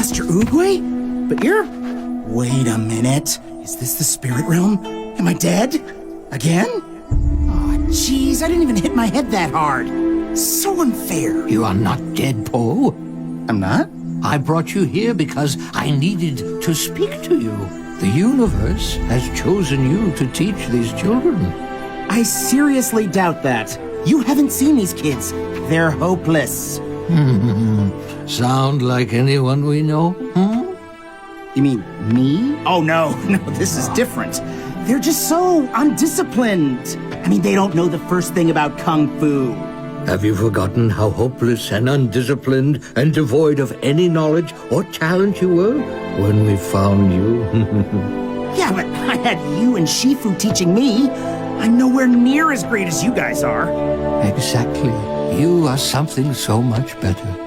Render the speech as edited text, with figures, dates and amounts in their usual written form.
Master Oogway? But you're... Wait a minute. Is this the spirit realm? Am I dead? Again? Aw, jeez, I didn't even hit my head that hard. So unfair. You are not dead, Poe. I'm not? I brought you here because I needed to speak to you. The universe has chosen you to teach these children. I seriously doubt that. You haven't seen these kids. They're hopeless. Sound like anyone we know? You mean me? Oh, no, this is different. They're just so undisciplined. I mean, they don't know the first thing about kung fu. Have you forgotten how hopeless and undisciplined and devoid of any knowledge or talent you were when we found you? Yeah, but I had you and Shifu teaching me. I'm nowhere near as great as you guys are. Exactly. You are something so much better.